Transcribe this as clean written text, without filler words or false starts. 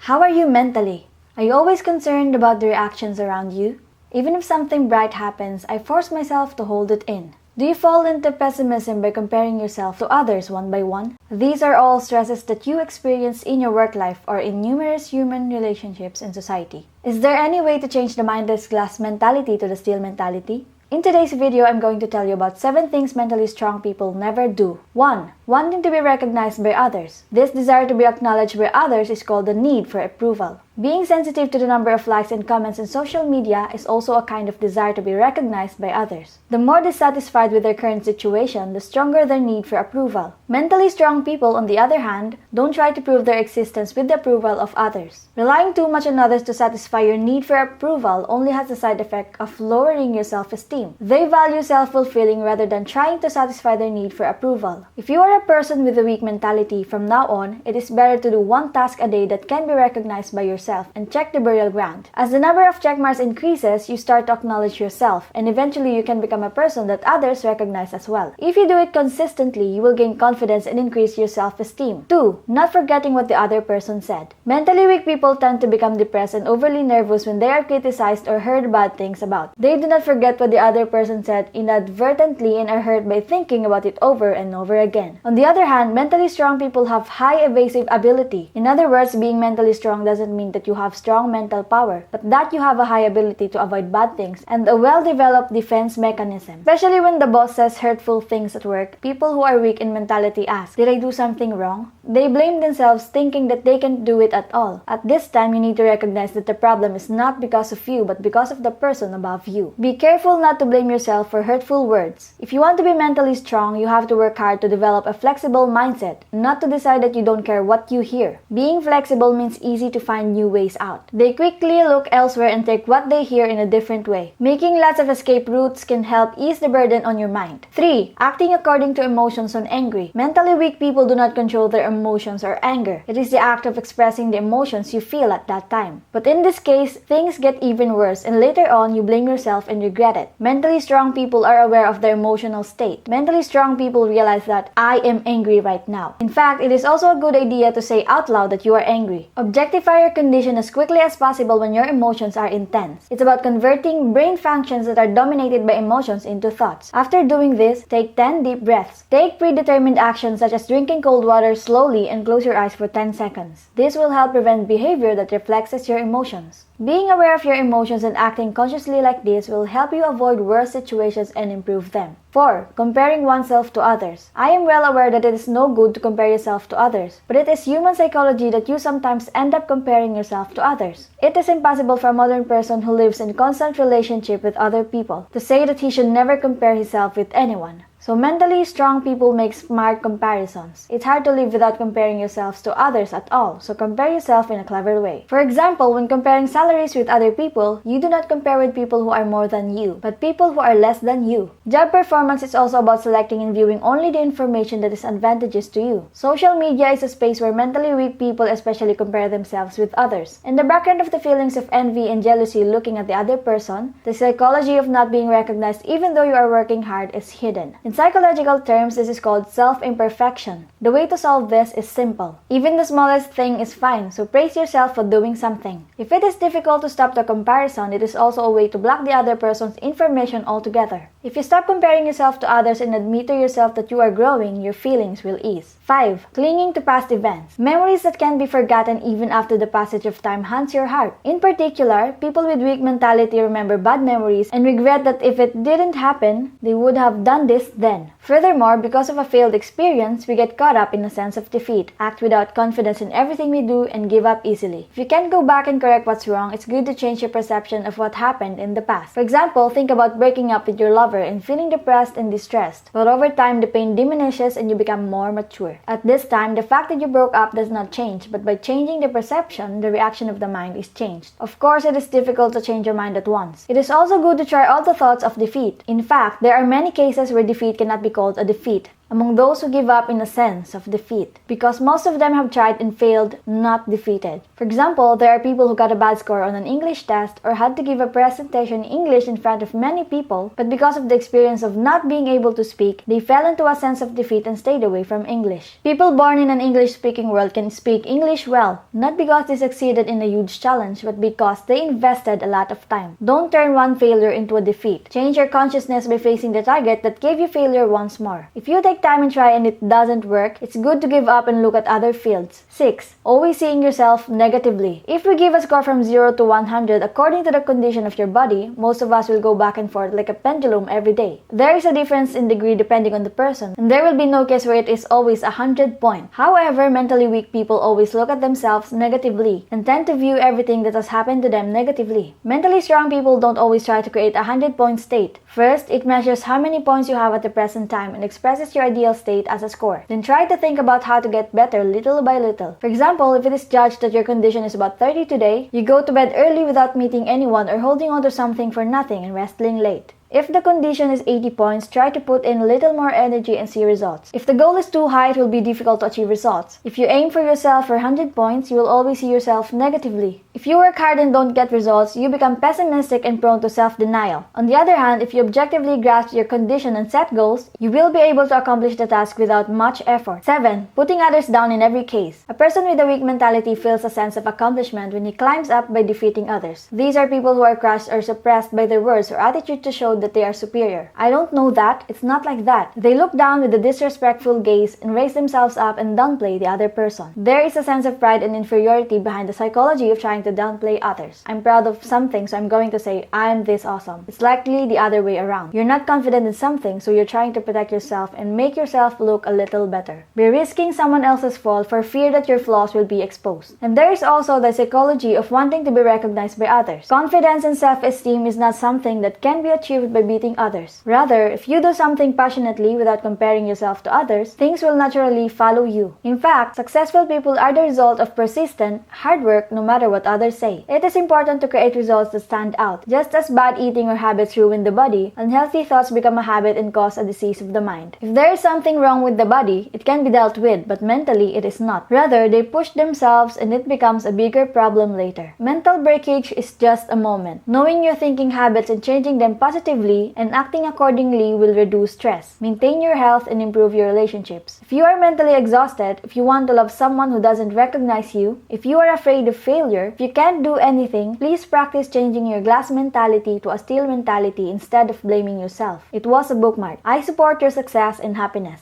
How are you mentally? Are you always concerned about the reactions around you? Even if something bright happens, I force myself to hold it in. Do you fall into pessimism by comparing yourself to others one by one? These are all stresses that you experience in your work life or in numerous human relationships in society. Is there any way to change the mindless glass mentality to the steel mentality? In today's video, I'm going to tell you about 7 things mentally strong people never do. 1. Wanting to be recognized by others. This desire to be acknowledged by others is called the need for approval. Being sensitive to the number of likes and comments in social media is also a kind of desire to be recognized by others. The more dissatisfied with their current situation, the stronger their need for approval. Mentally strong people, on the other hand, don't try to prove their existence with the approval of others. Relying too much on others to satisfy your need for approval only has the side effect of lowering your self-esteem. They value self-fulfilling rather than trying to satisfy their need for approval. If you are a person with a weak mentality, from now on, it is better to do one task a day that can be recognized by yourself and check the burial ground. As the number of check marks increases, you start to acknowledge yourself, and eventually you can become a person that others recognize as well. If you do it consistently, you will gain confidence and increase your self-esteem. 2. Not forgetting what the other person said. Mentally weak people tend to become depressed and overly nervous when they are criticized or heard bad things about. They do not forget what the other person said inadvertently and are hurt by thinking about it over and over again. On the other hand, mentally strong people have high evasive ability. In other words, being mentally strong doesn't mean that you have strong mental power, but that you have a high ability to avoid bad things and a well-developed defense mechanism. Especially when the boss says hurtful things at work, people who are weak in mentality ask, "Did I do something wrong?" They blame themselves thinking that they can't do it at all. At this time, you need to recognize that the problem is not because of you, but because of the person above you. Be careful not to blame yourself for hurtful words. If you want to be mentally strong, you have to work hard to develop a flexible mindset, not to decide that you don't care what you hear. Being flexible means easy to find new ways out. They quickly look elsewhere and take what they hear in a different way. Making lots of escape routes can help ease the burden on your mind. 3. Acting according to emotions when angry. Mentally weak people do not control their emotions or anger. It is the act of expressing the emotions you feel at that time. But in this case, things get even worse and later on you blame yourself and regret it. Mentally strong people are aware of their emotional state. Mentally strong people realize that I am angry right now. In fact, it is also a good idea to say out loud that you are angry. Objectify your condition as quickly as possible when your emotions are intense. It's about converting brain functions that are dominated by emotions into thoughts. After doing this, take 10 deep breaths. Take predetermined actions such as drinking cold water slowly and close your eyes for 10 seconds. This will help prevent behavior that reflects your emotions. Being aware of your emotions and acting consciously like this will help you avoid worse situations and improve them. 4. Comparing oneself to others. I am well aware that it is no good to compare yourself to others, but it is human psychology that you sometimes end up comparing yourself to others. It is impossible for a modern person who lives in constant relationship with other people to say that he should never compare himself with anyone. So mentally strong people make smart comparisons. It's hard to live without comparing yourselves to others at all, so compare yourself in a clever way. For example, when comparing salaries with other people, you do not compare with people who are more than you, but people who are less than you. Job performance is also about selecting and viewing only the information that is advantageous to you. Social media is a space where mentally weak people especially compare themselves with others. In the background of the feelings of envy and jealousy looking at the other person, the psychology of not being recognized even though you are working hard is hidden. In psychological terms, this is called self-imperfection. The way to solve this is simple. Even the smallest thing is fine, so praise yourself for doing something. If it is difficult to stop the comparison, it is also a way to block the other person's information altogether. If you stop comparing yourself to others and admit to yourself that you are growing, your feelings will ease. 5. Clinging to past events. Memories that can be forgotten even after the passage of time haunts your heart. In particular, people with weak mentality remember bad memories and regret that if it didn't happen, they would have done this then. Furthermore, because of a failed experience, we get caught up in a sense of defeat, act without confidence in everything we do, and give up easily. If you can't go back and correct what's wrong, it's good to change your perception of what happened in the past. For example, think about breaking up with your lover and feeling depressed and distressed. But over time, the pain diminishes and you become more mature. At this time, the fact that you broke up does not change, but by changing the perception, the reaction of the mind is changed. Of course, it is difficult to change your mind at once. It is also good to try all the thoughts of defeat. In fact, there are many cases where defeat cannot be called a defeat. among those who give up in a sense of defeat, because most of them have tried and failed, not defeated. For example, there are people who got a bad score on an English test or had to give a presentation in English in front of many people, but because of the experience of not being able to speak, they fell into a sense of defeat and stayed away from English. People born in an English-speaking world can speak English well, not because they succeeded in a huge challenge, but because they invested a lot of time. Don't turn one failure into a defeat. Change your consciousness by facing the target that gave you failure once more. If you take time and try and it doesn't work, it's good to give up and look at other fields. 6. Always seeing yourself negatively. If we give a score from 0 to 100 according to the condition of your body, most of us will go back and forth like a pendulum every day. There is a difference in degree depending on the person, and there will be no case where it is always 100 point. However, mentally weak people always look at themselves negatively and tend to view everything that has happened to them negatively. Mentally strong people don't always try to create a 100-point state. First, it measures how many points you have at the present time and expresses your ideal state as a score. Then try to think about how to get better little by little. For example, if it is judged that your condition is about 30 today, you go to bed early without meeting anyone or holding on to something for nothing and resting late. If the condition is 80 points, try to put in a little more energy and see results. If the goal is too high, it will be difficult to achieve results. If you aim for yourself for 100 points, you will always see yourself negatively. If you work hard and don't get results, you become pessimistic and prone to self-denial. On the other hand, if you objectively grasp your condition and set goals, you will be able to accomplish the task without much effort. 7. Putting others down in every case. A person with a weak mentality feels a sense of accomplishment when he climbs up by defeating others. These are people who are crushed or suppressed by their words or attitude to show that they are superior. I don't know that. It's not like that. They look down with a disrespectful gaze and raise themselves up and downplay the other person. There is a sense of pride and inferiority behind the psychology of trying to downplay others. I'm proud of something, so I'm going to say I'm this awesome. It's likely the other way around. You're not confident in something, so you're trying to protect yourself and make yourself look a little better. Be risking someone else's fall for fear that your flaws will be exposed. And there is also the psychology of wanting to be recognized by others. Confidence and self-esteem is not something that can be achieved by beating others. Rather, if you do something passionately without comparing yourself to others, things will naturally follow you. In fact, successful people are the result of persistent, hard work no matter what others say. It is important to create results that stand out. Just as bad eating or habits ruin the body, unhealthy thoughts become a habit and cause a disease of the mind. If there is something wrong with the body, it can be dealt with, but mentally it is not. Rather, they push themselves and it becomes a bigger problem later. Mental breakage is just a moment. Knowing your thinking habits and changing them positively and acting accordingly will reduce stress, maintain your health, and improve your relationships. If you are mentally exhausted, if you want to love someone who doesn't recognize you, if you are afraid of failure, if you can't do anything, please practice changing your glass mentality to a steel mentality instead of blaming yourself. It was a bookmark. I support your success and happiness.